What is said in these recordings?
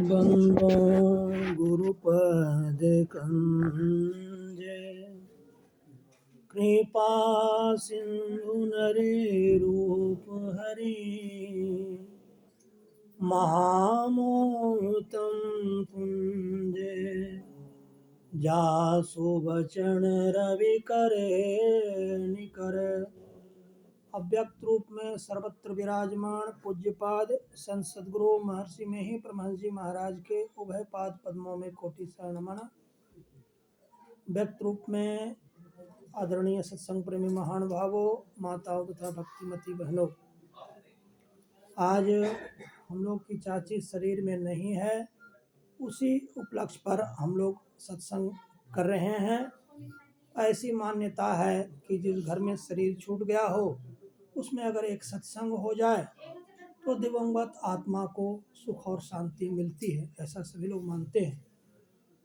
बंदो गुरुपद कंजे कृपा सिंधु नरे रूप हरि महामोहतम पुंजे जासु बचन रवि करे निकर। अव्यक्त रूप में सर्वत्र विराजमान पूज्यपाद संत सद्गुरु महर्षि में ही परमहंस जी महाराज के उभय पाद पद्मों में कोटि शरण नमन। व्यक्त रूप में आदरणीय सत्संग प्रेमी महानुभावों, माताओं तथा भक्तिमती बहनों, आज हम लोग की चाची शरीर में नहीं है, उसी उपलक्ष्य पर हम लोग सत्संग कर रहे हैं। ऐसी मान्यता है कि जिस घर में शरीर छूट गया हो उसमें अगर एक सत्संग हो जाए तो दिवंगत आत्मा को सुख और शांति मिलती है, ऐसा सभी लोग मानते हैं।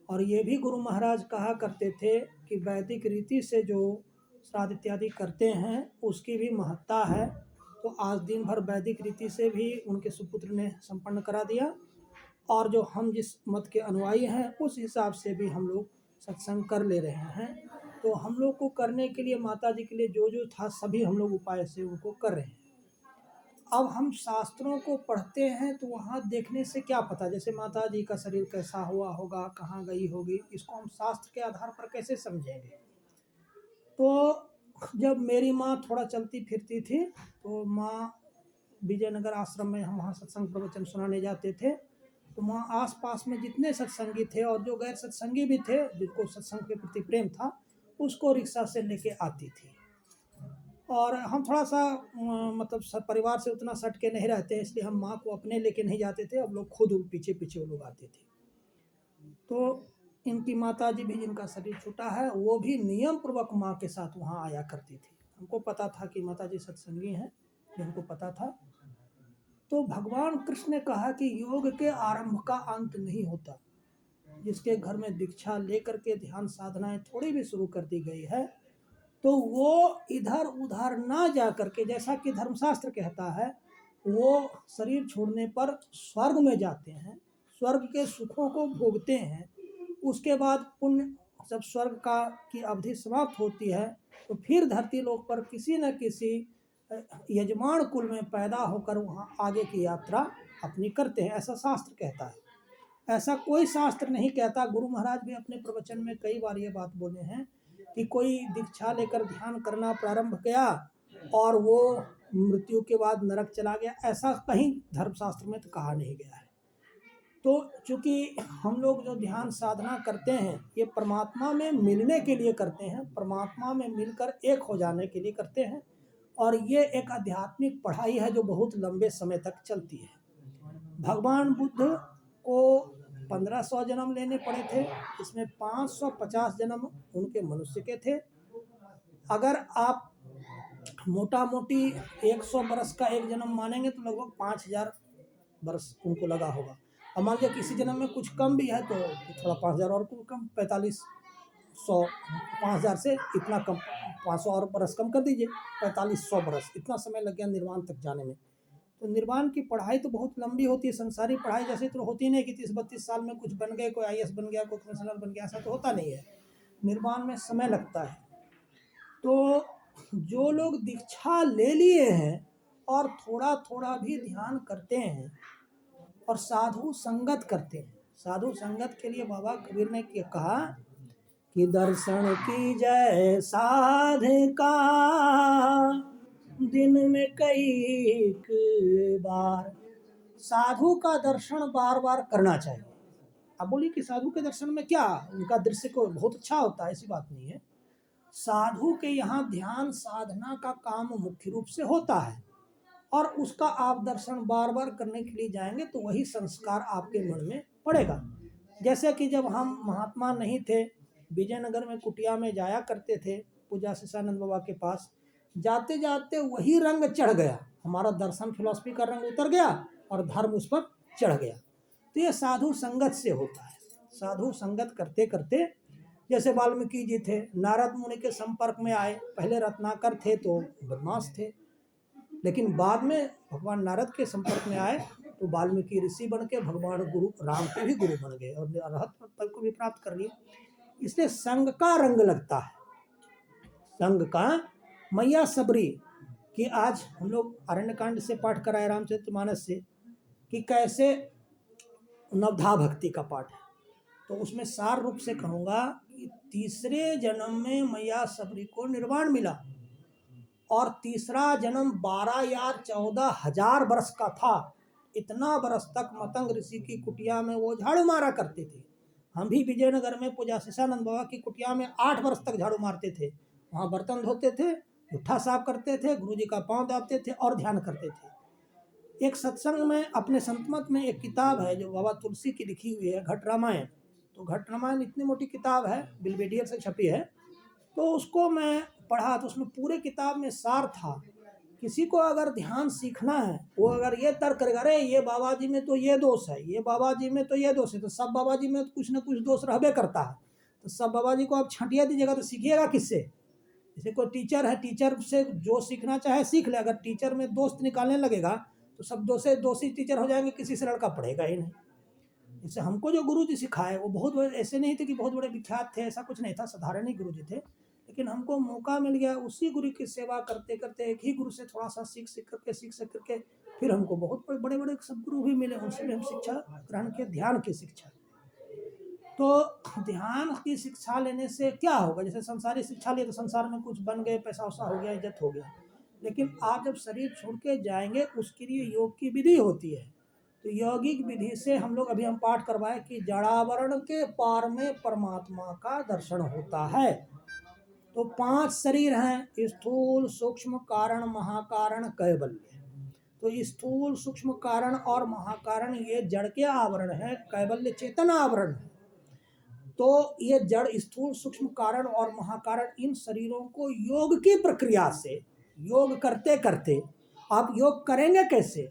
और ये भी गुरु महाराज कहा करते थे कि वैदिक रीति से जो श्राद्ध इत्यादि करते हैं उसकी भी महत्ता है। तो आज दिन भर वैदिक रीति से भी उनके सुपुत्र ने संपन्न करा दिया, और जो हम जिस मत के अनुयायी हैं उस हिसाब से भी हम लोग सत्संग कर ले रहे हैं। तो हम लोग को करने के लिए, माता जी के लिए जो जो था सभी हम लोग उपाय से उनको कर रहे हैं। अब हम शास्त्रों को पढ़ते हैं तो वहाँ देखने से क्या पता, जैसे माता जी का शरीर कैसा हुआ होगा, कहाँ गई होगी, इसको हम शास्त्र के आधार पर कैसे समझेंगे। तो जब मेरी माँ थोड़ा चलती फिरती थी तो माँ विजयनगर आश्रम में हम वहाँ सत्संग प्रवचन सुनाने जाते थे, तो वहाँ आसपास में जितने सत्संगी थे और जो गैर सत्संगी भी थे जिनको सत्संग के प्रति प्रेम था उसको रिक्शा से लेके आती थी। और हम थोड़ा सा मतलब परिवार से उतना सट के नहीं रहते हैं, इसलिए हम माँ को अपने लेके नहीं जाते थे, अब लोग खुद पीछे पीछे वो लोग आते थे। तो इनकी माता जी भी जिनका शरीर छूटा है वो भी नियम पूर्वक माँ के साथ वहाँ आया करती थी। हमको पता था कि माता जी सत्संगी हैं, जिनको पता था। तो भगवान कृष्ण ने कहा कि योग के आरंभ का अंत नहीं होता। जिसके घर में दीक्षा लेकर के ध्यान साधनाएं थोड़ी भी शुरू कर दी गई है तो वो इधर उधर ना जा करके, जैसा कि धर्मशास्त्र कहता है, वो शरीर छोड़ने पर स्वर्ग में जाते हैं, स्वर्ग के सुखों को भोगते हैं। उसके बाद पुण्य, जब स्वर्ग की अवधि समाप्त होती है तो फिर धरती लोक पर किसी न किसी यजमान कुल में पैदा होकर वहाँ आगे की यात्रा अपनी करते हैं, ऐसा शास्त्र कहता है। ऐसा कोई शास्त्र नहीं कहता। गुरु महाराज भी अपने प्रवचन में कई बार ये बात बोले हैं कि कोई दीक्षा लेकर ध्यान करना प्रारंभ किया और वो मृत्यु के बाद नरक चला गया, ऐसा कहीं धर्मशास्त्र में तो कहा नहीं गया है। तो चूंकि हम लोग जो ध्यान साधना करते हैं ये परमात्मा में मिलने के लिए करते हैं, परमात्मा में मिलकर एक हो जाने के लिए करते हैं, और ये एक आध्यात्मिक पढ़ाई है जो बहुत लंबे समय तक चलती है। भगवान बुद्ध को 1500 जन्म लेने पड़े थे, इसमें 550 जन्म उनके मनुष्य के थे। अगर आप मोटा मोटी 100 बरस का एक जन्म मानेंगे तो लगभग 5000 बरस उनको लगा होगा। और मान लीजिए किसी जन्म में कुछ कम भी है तो थोड़ा 5000 और कम, 4500, 5000 से इतना कम, 500 और बरस कम कर दीजिए, 4500 बरस, इतना समय लग गया निर्वाण तक जाने में। तो निर्वाण की पढ़ाई तो बहुत लंबी होती है। संसारी पढ़ाई जैसे तो होती नहीं कि 30-32 साल में कुछ बन गए, कोई IAS बन गया, कोई कमिश्नर बन गया, ऐसा तो होता नहीं है। निर्वाण में समय लगता है। तो जो लोग दीक्षा ले लिए हैं और थोड़ा थोड़ा भी ध्यान करते हैं और साधु संगत करते हैं, साधु संगत के लिए बाबा कबीर ने कहा कि दर्शन की जय साधका दिन में कई बार। साधु का दर्शन बार बार करना चाहिए। अब बोलिए कि साधु के दर्शन में क्या, उनका दृश्य को बहुत अच्छा होता है, ऐसी बात नहीं है। साधु के यहाँ ध्यान साधना का काम मुख्य रूप से होता है, और उसका आप दर्शन बार बार करने के लिए जाएंगे तो वही संस्कार आपके मन में पड़ेगा। जैसे कि जब हम महात्मा नहीं थे, विजयनगर में कुटिया में जाया करते थे पूजा शिष्यानंद बाबा के पास, जाते जाते वही रंग चढ़ गया, हमारा दर्शन फिलॉसफी का रंग उतर गया और धर्म उस पर चढ़ गया। तो ये साधु संगत से होता है। साधु संगत करते करते, जैसे वाल्मीकि जी थे, नारद मुनि के संपर्क में आए, पहले रत्नाकर थे तो बदमाश थे, लेकिन बाद में भगवान नारद के संपर्क में आए तो वाल्मीकि ऋषि बन के भगवान गुरु राम के भी गुरु बन गए और अरहत पद को भी प्राप्त कर लिए। इसलिए संग का रंग लगता है, संग का। मैया सबरी कि आज हम लोग अरण्यकांड से पाठ कराए रामचरितमानस से कि कैसे नवधा भक्ति का पाठ है, तो उसमें सार रूप से कहूँगा कि तीसरे जन्म में मैया सबरी को निर्वाण मिला और तीसरा जन्म 12 या 14,000 वर्ष का था। इतना वर्ष तक मतंग ऋषि की कुटिया में वो झाड़ू मारा करते थे। हम भी विजयनगर में पूजा शिशानंद बाबा की कुटिया में 8 वर्ष तक झाड़ू मारते थे। वहाँ बर्तन धोते थे, जुट्ठा साफ करते थे, गुरुजी का पाँव दाबते थे और ध्यान करते थे। एक सत्संग में अपने संतमत में एक किताब है जो बाबा तुलसी की लिखी हुई है, घट रामायण। तो घट रामायण इतनी मोटी किताब है, बिलवेडियर से छपी है। तो उसको मैं पढ़ा तो उसमें पूरे किताब में सार था। किसी को अगर ध्यान सीखना है, वो अगर ये तर्क करेगा अरे ये बाबा जी में तो ये दोष है, ये बाबा जी में तो ये दोष है, तो सब बाबा जी में तो कुछ ना कुछ दोष रहबे करता है, तो सब बाबा जी को आप छंटिया दीजिएगा तो सीखिएगा किससे? जैसे कोई टीचर है, टीचर से जो सीखना चाहे सीख ले। अगर टीचर में दोस्त निकालने लगेगा तो सब दोषी टीचर हो जाएंगे, किसी से लड़का पढ़ेगा ही नहीं। जैसे हमको जो गुरु जी सिखाए वो बहुत बड़े ऐसे नहीं थे कि बहुत बड़े विख्यात थे, ऐसा कुछ नहीं था, साधारण ही गुरु जी थे। लेकिन हमको मौका मिल गया उसी गुरु की सेवा करते करते, एक ही गुरु से थोड़ा सा सीख करके फिर हमको बहुत बड़े बड़े सदगुरु भी मिले, उनसे भी हम शिक्षा ग्रहण किए, ध्यान की शिक्षा। तो ध्यान की शिक्षा लेने से क्या होगा? जैसे संसारी शिक्षा लिए तो संसार में कुछ बन गए, पैसा वैसा हो गया, इज्जत हो गया। लेकिन आप जब शरीर छोड़ के जाएंगे उसके लिए योग की विधि होती है। तो यौगिक विधि से हम लोग अभी हम पाठ करवाए कि जड़ावरण के पार में परमात्मा का दर्शन होता है। तो 5 शरीर हैं, स्थूल सूक्ष्म कारण महाकारण कैवल्य। तो स्थूल सूक्ष्म कारण और महाकारण ये जड़ के आवरण है, कैवल्य चेतन आवरण है। तो ये जड़ स्थूल सूक्ष्म कारण और महाकारण इन शरीरों को योग की प्रक्रिया से, योग करते करते आप योग करेंगे कैसे?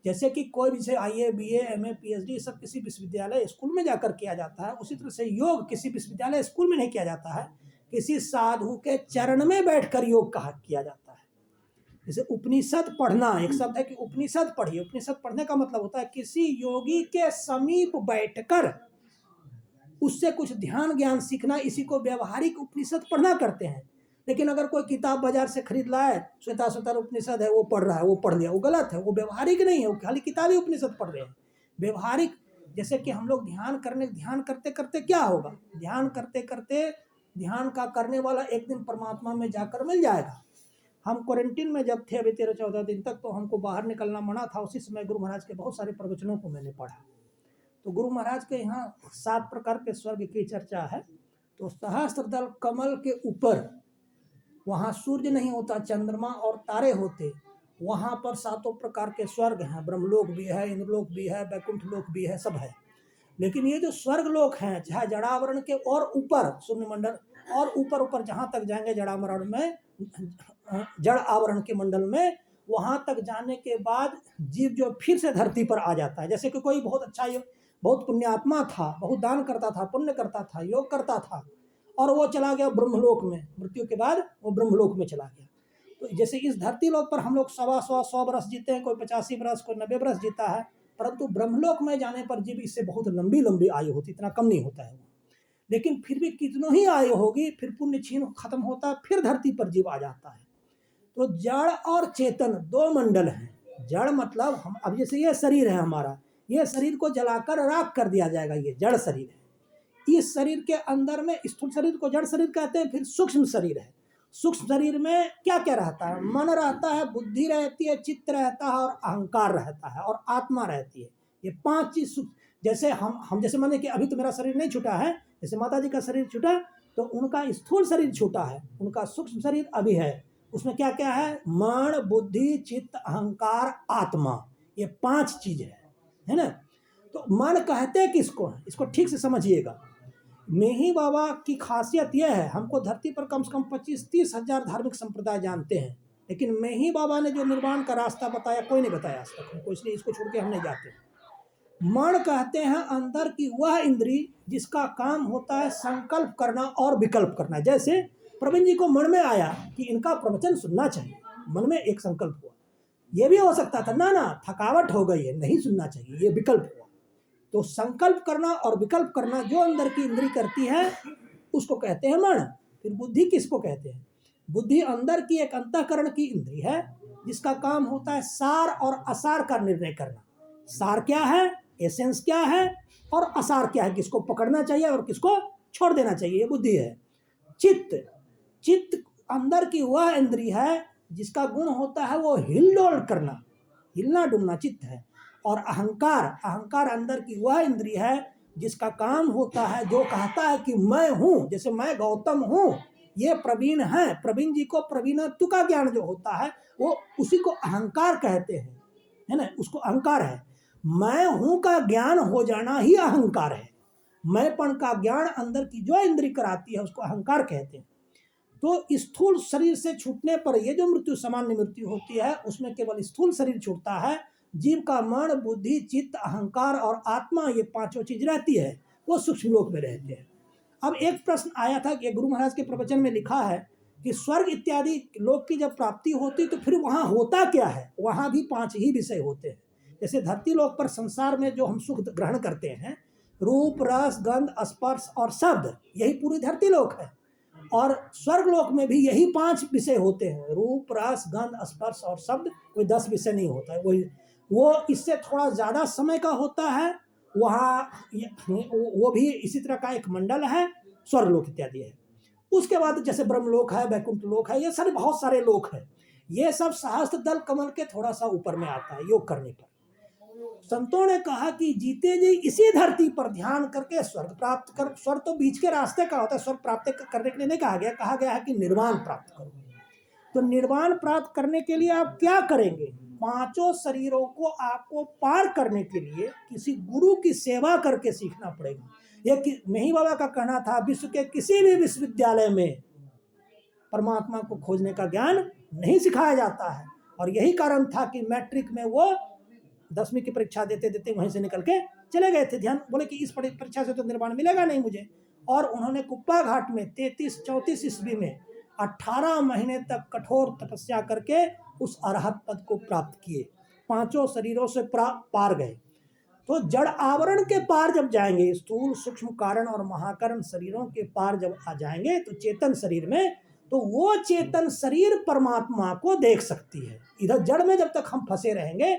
जैसे कि कोई भी से IAA BA MA PhD सब किसी विश्वविद्यालय स्कूल में जाकर किया जाता है, उसी तरह से योग किसी विश्वविद्यालय स्कूल में नहीं किया जाता है, किसी साधु के चरण में बैठकर योग किया जाता है। जैसे उपनिषद पढ़ना, एक शब्द है कि उपनिषद पढ़िए। उपनिषद पढ़ने का मतलब होता है किसी योगी के समीप बैठकर उससे कुछ ध्यान ज्ञान सीखना, इसी को व्यवहारिक उपनिषद पढ़ना करते हैं। लेकिन अगर कोई किताब बाजार से खरीद लाए, श्वेताश्वतर उपनिषद है वो पढ़ रहा है, वो पढ़ लिया, वो गलत है, वो व्यवहारिक नहीं है, वो खाली किताबी उपनिषद पढ़ रहे हैं। व्यवहारिक जैसे कि हम लोग ध्यान करते करते क्या होगा? ध्यान करते करते ध्यान का करने वाला एक दिन परमात्मा में जाकर मिल जाएगा। हम क्वारंटीन में जब थे अभी 13-14 दिन तक, तो हमको बाहर निकलना मना था। उसी समय गुरु महाराज के बहुत सारे प्रवचनों को मैंने पढ़ा। तो गुरु महाराज के यहाँ 7 प्रकार के स्वर्ग की चर्चा है। तो सहस्त्रदल कमल के ऊपर, वहाँ सूर्य नहीं होता, चंद्रमा और तारे होते, वहाँ पर 7 प्रकार के स्वर्ग हैं। ब्रह्मलोक भी है, इंद्रलोक भी है, वैकुंठ लोक भी है, सब है। लेकिन ये जो स्वर्ग लोक हैं, चाहे जड़ावरण के और ऊपर शून्य मंडल और ऊपर जहाँ तक जाएंगे जड़ावरण में, जड़ आवरण के मंडल में, वहाँ तक जाने के बाद जीव जो फिर से धरती पर आ जाता है। जैसे कि कोई बहुत अच्छा, बहुत पुण्यात्मा था, बहुत दान करता था, पुण्य करता था, योग करता था, और वो चला गया ब्रह्मलोक में। मृत्यु के बाद वो ब्रह्मलोक में चला गया। तो जैसे इस धरती लोक पर हम लोग 100 वर्ष जीते हैं, कोई 85 वर्ष, कोई 90 वर्ष जीता है, परंतु ब्रह्मलोक में जाने पर जीव इससे बहुत लंबी आयु होती, इतना कम नहीं होता है। लेकिन फिर भी कितनों ही आयु होगी, फिर पुण्य क्षीण खत्म होता है, फिर धरती पर जीव आ जाता है। तो जड़ और चेतन 2 मंडल हैं। जड़ मतलब हम, अब जैसे ये शरीर है हमारा, ये शरीर को जलाकर राख कर दिया जाएगा, ये जड़ शरीर है। इस शरीर के अंदर में स्थूल शरीर को जड़ शरीर कहते हैं। फिर सूक्ष्म शरीर है। सूक्ष्म शरीर में क्या क्या रहता है? मन रहता है, बुद्धि रहती है, चित्त रहता है और अहंकार रहता है और आत्मा रहती है। ये 5 चीज। जैसे हम जैसे माने कि अभी तो मेरा शरीर नहीं छूटा है, जैसे माता जी का शरीर छूटा तो उनका स्थूल शरीर छूटा है, उनका सूक्ष्म शरीर अभी है। उसमें क्या क्या है? मन, बुद्धि, चित्त, अहंकार, आत्मा, ये 5 चीज है ना। तो मन कहते हैं किसको? इसको ठीक से समझिएगा। मेही बाबा की खासियत यह है, हमको धरती पर कम से कम 25-30 हजार धार्मिक संप्रदाय जानते हैं, लेकिन मेही बाबा ने जो निर्वाण का रास्ता बताया कोई नहीं बताया आज तक हमको, इसलिए इसको छोड़ के हम नहीं जाते। मन कहते हैं अंदर की वह इंद्री जिसका काम होता है संकल्प करना और विकल्प करना। जैसे प्रवीण जी को मन में आया कि इनका प्रवचन सुनना चाहिए, मन में एक संकल्प हुआ, ये भी हो सकता था, ना ना थकावट हो गई है, नहीं सुनना चाहिए, ये विकल्प हुआ। तो संकल्प करना और विकल्प करना जो अंदर की इंद्री करती है उसको कहते हैं मन। फिर बुद्धि किसको कहते हैं? बुद्धि अंदर की एक अंतःकरण की इंद्री है जिसका काम होता है सार और असार का निर्णय करना। सार क्या है, एसेंस क्या है, और असार क्या है, किसको पकड़ना चाहिए और किसको छोड़ देना चाहिए, ये बुद्धि है। चित्त, चित्त अंदर की वह इंद्री है जिसका गुण होता है वो हिलडोल करना, हिलना डुलना चित्त है। और अहंकार, अहंकार अंदर की वह इंद्री है जिसका काम होता है, जो कहता है कि मैं हूं, जैसे मैं गौतम हूं, ये प्रवीण है, प्रवीण जी को प्रवीणत्व का ज्ञान जो होता है वो उसी को अहंकार कहते हैं, है ना, उसको अहंकार है। मैं हूं का ज्ञान हो जाना ही अहंकार है। मैंपन का ज्ञान अंदर की जो इंद्री कराती है उसको अहंकार कहते हैं। तो स्थूल शरीर से छूटने पर ये जो मृत्यु सामान्य मृत्यु होती है उसमें केवल स्थूल शरीर छूटता है। जीव का मन, बुद्धि, चित्त, अहंकार और आत्मा, ये पांचों चीज रहती है, वो सूक्ष्म लोक में रहते हैं। अब एक प्रश्न आया था कि गुरु महाराज के प्रवचन में लिखा है कि स्वर्ग इत्यादि लोक की जब प्राप्ति होती तो फिर वहां होता क्या है? वहां भी पांच ही विषय होते हैं। जैसे धरती लोक पर संसार में जो हम सुख ग्रहण करते हैं, रूप, रस, गंध, स्पर्श और शब्द, यही पूरी धरती लोक है। और स्वर्ग लोक में भी यही पांच विषय होते हैं, रूप, रस, गंध, स्पर्श और शब्द। कोई 10 विषय नहीं होता है, वही वो इससे थोड़ा ज्यादा समय का होता है। वहाँ वो भी इसी तरह का एक मंडल है, स्वर्ग लोक इत्यादि है। उसके बाद जैसे ब्रह्मलोक है, वैकुंठ लोक है, ये सारे बहुत सारे लोक हैं। ये सब सहस्त्र दल कमल के थोड़ा सा ऊपर में आता है योग करने पर। संतों ने कहा कि जीते जी इसी धरती पर ध्यान करके स्वर्ग प्राप्त कर। स्वर्ग तो बीच के रास्ते का होता है, स्वर्ग प्राप्त करने के लिए नहीं कहा गया है कि निर्वाण प्राप्त करो। तो निर्वाण प्राप्त करने के लिए आप क्या करेंगे? पांचों शरीरों को आपको पार करने के लिए किसी गुरु की सेवा करके सीखना पड़ेगा। ये मेही बाबा का कहना था, विश्व के किसी भी विश्वविद्यालय में परमात्मा को खोजने का ज्ञान नहीं सिखाया जाता है। और यही कारण था कि मैट्रिक में वो 10वीं की परीक्षा देते देते वहीं से निकल के चले गए थे। ध्यान बोले कि इस परीक्षा से तो निर्वाण मिलेगा नहीं मुझे। और उन्होंने कुप्पा घाट में 33-34 ईस्वी में 18 महीने तक कठोर तपस्या करके उस अरहत पद को प्राप्त किए, पांचों शरीरों से पार गए। तो जड़ आवरण के पार जब जाएंगे, स्थूल, सूक्ष्म, कारण और महाकरण शरीरों के पार जब आ जाएंगे तो चेतन शरीर में, तो वो चेतन शरीर परमात्मा को देख सकती है। इधर जड़ में जब तक हम फंसे रहेंगे,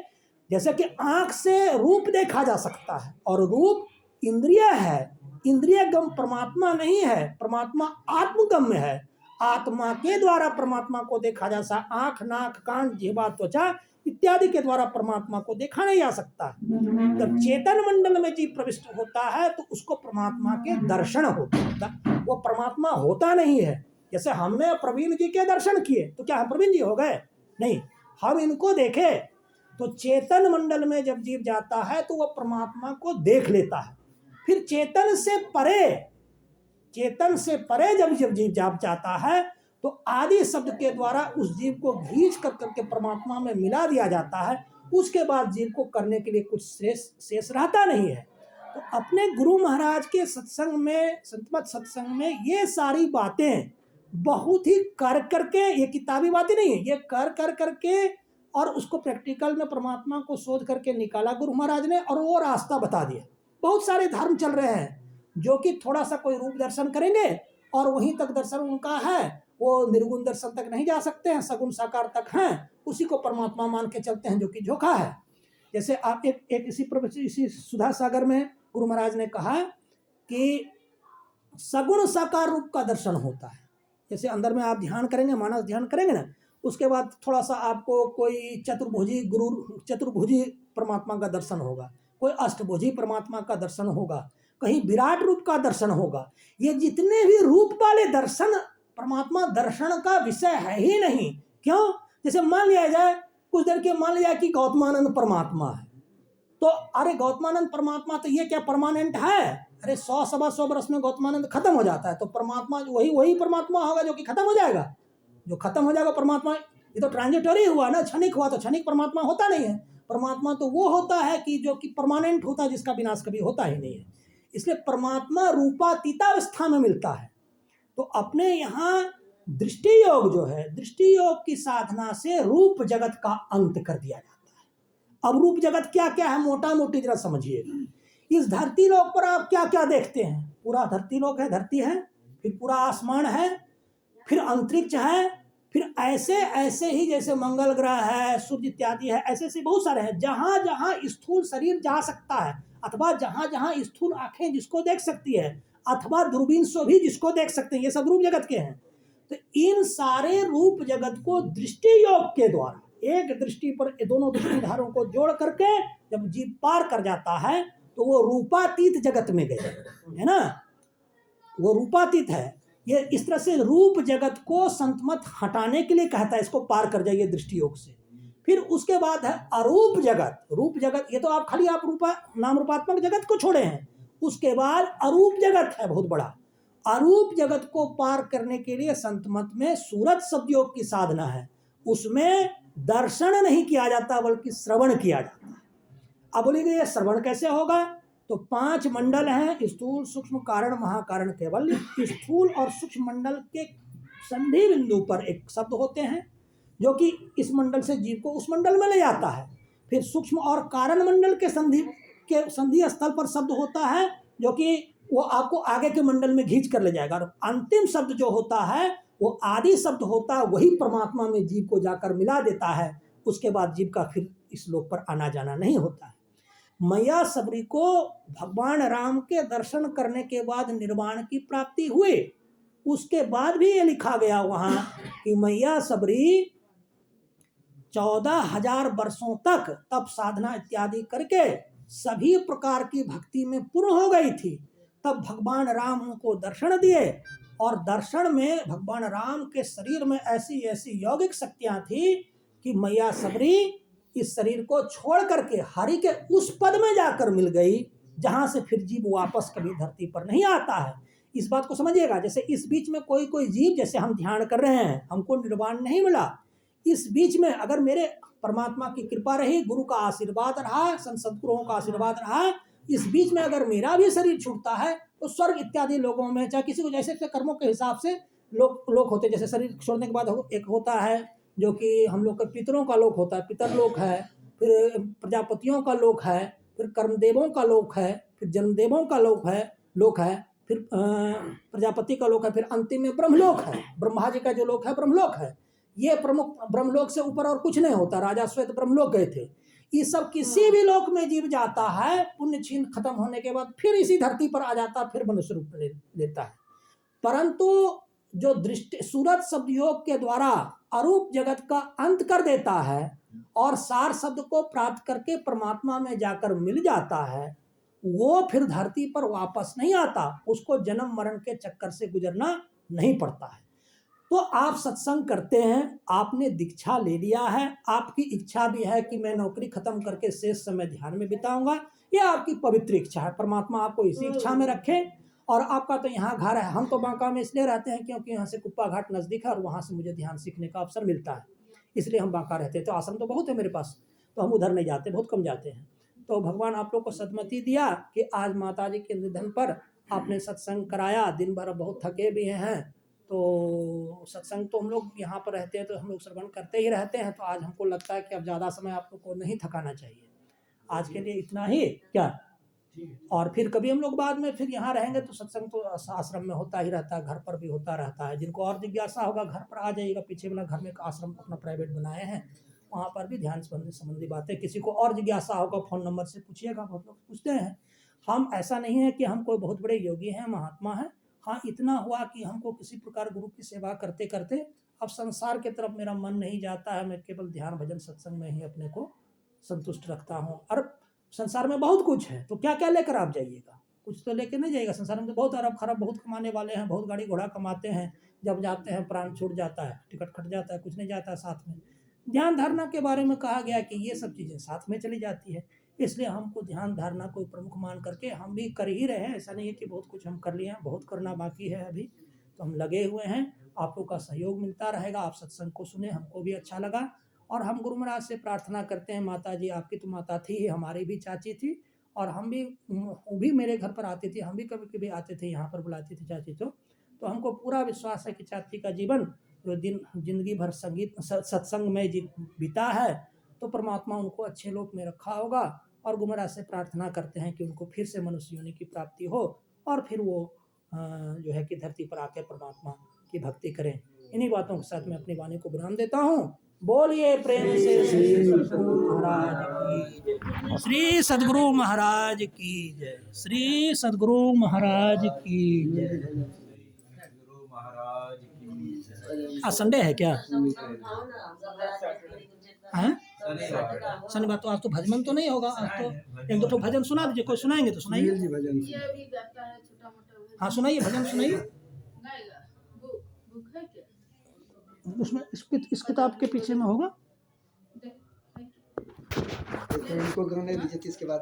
जैसे कि आंख से रूप देखा जा सकता है और रूप इंद्रिय है, इंद्रिय गम परमात्मा नहीं है, परमात्मा आत्मगम्य है। आत्मा के द्वारा परमात्मा को देखा जा सकता, आंख, नाक, कान, जिह्वा, त्वचा इत्यादि के द्वारा परमात्मा को देखा नहीं जा सकता। जब चेतन मंडल में जीव प्रविष्ट होता है तो उसको परमात्मा के दर्शन होता है, वो परमात्मा होता नहीं है। जैसे हमने प्रवीण जी के दर्शन किए तो क्या हम प्रवीण जी हो गए? नहीं, हम इनको देखे। तो चेतन मंडल में जब जीव जाता है तो वह परमात्मा को देख लेता है। फिर चेतन से परे, चेतन से परे जब जीव जाता है तो आदि शब्द के द्वारा उस जीव को खींच कर करके परमात्मा में मिला दिया जाता है। उसके बाद जीव को करने के लिए कुछ शेष रहता नहीं है। तो अपने गुरु महाराज के सत्संग में, संतमत सत्संग में ये सारी बातें बहुत ही कर करके, ये किताबी बातें नहीं है, ये कर करके और उसको प्रैक्टिकल में परमात्मा को शोध करके निकाला गुरु महाराज ने, और वो रास्ता बता दिया। बहुत सारे धर्म चल रहे हैं जो कि थोड़ा सा कोई रूप दर्शन करेंगे और वहीं तक दर्शन उनका है, वो निर्गुण दर्शन तक नहीं जा सकते हैं, सगुण साकार तक हैं, उसी को परमात्मा मान के चलते हैं, जो कि धोखा है। जैसे आप एक इसी सुधा सागर में गुरु महाराज ने कहा कि सगुण साकार रूप का दर्शन होता है। जैसे अंदर में आप ध्यान करेंगे, मानस ध्यान करेंगे ना, उसके बाद थोड़ा सा आपको कोई चतुर्भुजी परमात्मा का दर्शन होगा, कोई अष्टभुजी परमात्मा का दर्शन होगा, कहीं विराट रूप का दर्शन होगा। ये जितने भी रूप वाले दर्शन, परमात्मा दर्शन का विषय है ही नहीं। क्यों? जैसे मान लिया जाए, कुछ देर के मान लिया कि गौतमानंद परमात्मा है, तो अरे गौतमानंद परमात्मा तो ये क्या परमानेंट है? अरे 100-125 वर्ष में गौतमानंद खत्म हो जाता है, तो परमात्मा वही परमात्मा होगा जो कि खत्म हो जाएगा। जो खत्म हो जाएगा परमात्मा, ये तो ट्रांजिटरी हुआ ना, क्षणिक हुआ, तो क्षणिक परमात्मा होता नहीं है। परमात्मा तो वो होता है कि जो कि परमानेंट होता है, जिसका विनाश कभी होता ही नहीं है। इसलिए परमात्मा रूपातीतावस्था में मिलता है। तो अपने यहाँ दृष्टि योग जो है, दृष्टि योग की साधना से रूप जगत का अंत कर दिया जाता है। अब रूप जगत क्या क्या है मोटा मोटी जरा समझिएगा। इस धरती लोक पर आप क्या क्या देखते हैं? पूरा धरती लोक है, धरती है, फिर पूरा आसमान है, फिर अंतरिक्ष है, फिर ऐसे ऐसे ही जैसे मंगल ग्रह है, सूर्य इत्यादि है, ऐसे ऐसे बहुत सारे हैं। जहां जहां स्थूल शरीर जा सकता है, अथवा जहां जहां स्थूल आंखें जिसको देख सकती है, अथवा दूरबीन से भी जिसको देख सकते हैं, ये सब रूप जगत के हैं। तो इन सारे रूप जगत को दृष्टि योग के द्वारा, एक दृष्टि पर दोनों दृष्टिधारों को जोड़ करके जब जीव पार कर जाता है तो वो रूपातीत जगत में गए, है ना, वो रूपातीत है। ये इस तरह से रूप जगत को संतमत हटाने के लिए कहता है, इसको पार कर जाइए दृष्टि योग से। फिर उसके बाद है अरूप जगत। रूप जगत ये तो आप खाली आप रूपा नाम रूपात्मक जगत को छोड़े हैं। उसके बाद अरूप जगत है बहुत बड़ा। अरूप जगत को पार करने के लिए संत मत में सूरत शब्द योग की साधना है। उसमें दर्शन नहीं किया जाता बल्कि श्रवण किया जाता है। अब बोलेंगे ये श्रवण कैसे होगा? तो 5 मंडल हैं, स्थूल सूक्ष्म कारण महाकारण केवल। स्थूल और सूक्ष्म मंडल के संधि बिंदु पर एक शब्द होते हैं जो कि इस मंडल से जीव को उस मंडल में ले जाता है। फिर सूक्ष्म और कारण मंडल के संधि स्थल पर शब्द होता है जो कि वो आपको आगे के मंडल में खींच कर ले जाएगा। और अंतिम शब्द जो होता है वो आदि शब्द होता है, वही परमात्मा में जीव को जाकर मिला देता है। उसके बाद जीव का फिर इस लोक पर आना जाना नहीं होता है। मैया सबरी को भगवान राम के दर्शन करने के बाद निर्वाण की प्राप्ति हुई। उसके बाद भी ये लिखा गया वहां कि मैया सबरी 14,000 वर्षों तक तप साधना इत्यादि करके सभी प्रकार की भक्ति में पूर्ण हो गई थी। तब भगवान राम उनको दर्शन दिए और दर्शन में भगवान राम के शरीर में ऐसी ऐसी यौगिक शक्तियां थी कि मैया सबरी इस शरीर को छोड़ करके हरि के उस पद में जाकर मिल गई जहां से फिर जीव वापस कभी धरती पर नहीं आता है। इस बात को समझिएगा। जैसे इस बीच में कोई कोई जीव, जैसे हम ध्यान कर रहे हैं, हमको निर्वाण नहीं मिला, इस बीच में अगर मेरे परमात्मा की कृपा रही, गुरु का आशीर्वाद रहा, संत सद्गुरुओं का आशीर्वाद रहा, इस बीच में अगर मेरा भी शरीर छूटता है तो स्वर्ग इत्यादि लोगों में, चाहे किसी को जैसे कर्मों के हिसाब से लोक होते, जैसे शरीर छोड़ने के बाद एक होता है जो कि हम लोग का पितरों का लोक होता है, पितर लोक है, फिर प्रजापतियों का लोक है, फिर कर्मदेवों का लोक है, फिर जन्मदेवों का लोक है, फिर प्रजापति का लोक है, फिर अंतिम में ब्रह्मलोक है, ब्रह्मा जी का जो लोक है ब्रह्मलोक है। ये प्रमुख ब्रह्मलोक से ऊपर और कुछ नहीं होता। राजा श्वेत ब्रह्मलोक गए थे। ये सब किसी भी लोक में जीव जाता है, पुण्य छीन खत्म होने के बाद फिर इसी धरती पर आ जाता है, फिर मनुष्य रूप लेता है। परंतु जो दृष्टि सूरत शब्द योग के द्वारा अरूप जगत का अंत कर देता है और सार शब्द को प्राप्त करके परमात्मा में जाकर मिल जाता है, वो फिर धरती पर वापस नहीं आता। उसको जन्म मरण के चक्कर से गुजरना नहीं पड़ता है। तो आप सत्संग करते हैं, आपने दीक्षा ले लिया है, आपकी इच्छा भी है कि मैं नौकरी खत्म करके शेष समय ध्यान में बिताऊंगा, यह आपकी पवित्र इच्छा है। परमात्मा आपको इसी इच्छा में रखे। और आपका तो यहाँ घर है, हम तो बांका में इसलिए रहते हैं क्योंकि यहाँ से कुप्पा घाट नजदीक है और वहाँ से मुझे ध्यान सीखने का अवसर मिलता है, इसलिए हम बांका रहते हैं। तो आश्रम तो बहुत है मेरे पास, तो हम उधर नहीं जाते, बहुत कम जाते हैं। तो भगवान आप लोग को सदमति दिया कि आज माता जी के निधन पर आपने सत्संग कराया। दिन भर बहुत थके भी हैं, तो सत्संग तो हम लोग यहाँ पर रहते हैं तो हम लोग श्रवण करते ही रहते हैं। तो आज हमको लगता है कि अब ज़्यादा समय आप लोग को नहीं थकाना चाहिए। आज के लिए इतना ही क्या, और फिर कभी हम लोग बाद में फिर यहाँ रहेंगे तो सत्संग तो आश्रम में होता ही रहता है, घर पर भी होता रहता है। जिनको और जिज्ञासा होगा घर पर आ जाइएगा, पीछे वाला घर में एक आश्रम अपना प्राइवेट बनाए हैं, वहाँ पर भी ध्यान संबंधी बातें, किसी को और जिज्ञासा होगा फ़ोन नंबर से पूछिएगा, बहुत लोग पूछते हैं। हम ऐसा नहीं है कि हम कोई बहुत बड़े योगी हैं, महात्मा हैं। हाँ, इतना हुआ कि हमको किसी प्रकार गुरु की सेवा करते करते अब संसार की तरफ मेरा मन नहीं जाता है। मैं केवल ध्यान भजन सत्संग में ही अपने को संतुष्ट रखता हूँ। और संसार में बहुत कुछ है, तो क्या क्या लेकर आप जाइएगा? कुछ तो लेकर नहीं जाइएगा। संसार में तो बहुत अरब खरब बहुत कमाने वाले हैं, बहुत गाड़ी घोड़ा कमाते हैं, जब जाते हैं प्राण छूट जाता है, टिकट कट जाता है, कुछ नहीं जाता है साथ में। ध्यान धारणा के बारे में कहा गया कि ये सब चीज़ें साथ में चली जाती है, इसलिए हमको ध्यान धारणा को प्रमुख मान करके हम भी कर ही रहे हैं। ऐसा नहीं है कि बहुत कुछ हम कर लिए हैं, बहुत करना बाकी है अभी, तो हम लगे हुए हैं। आप लोग का सहयोग मिलता रहेगा। आप सत्संग को सुने, हमको भी अच्छा लगा। और हम गुरु महाराज से प्रार्थना करते हैं, माता जी आपकी तो माता थी ही, हमारी भी चाची थी, और हम भी वो भी मेरे घर पर आती थी, हम भी कभी कभी आते थे, यहाँ पर बुलाती थी चाची। तो तो हमको पूरा विश्वास है कि चाची का जीवन जो जिंदगी भर सत्संग में बीता है, तो परमात्मा उनको अच्छे लोक में रखा होगा। और गुमराह से प्रार्थना करते हैं कि उनको फिर से मनुष्य योनि की प्राप्ति हो और फिर वो जो है कि धरती पर आकर परमात्मा की भक्ति करें। इन्हीं बातों के साथ मैं अपनी वाणी को विराम देता हूँ। बोलिए प्रेम से श्री सद्गुरु महाराज की जय। श्री सद्गुरु महाराज की जय। श्री सद्गुरु महाराज की जय। आज संडे है क्या? शनिवार तो आज तो भजन तो नहीं होगा। आज तो एक दो भजन सुना दीजिए, कोई सुनाएंगे तो सुनाइए। हाँ सुनाइए, भजन सुनाइए। उसमें इस किताब के पीछे में होगा। इनको गाने दीजिए, इसके बाद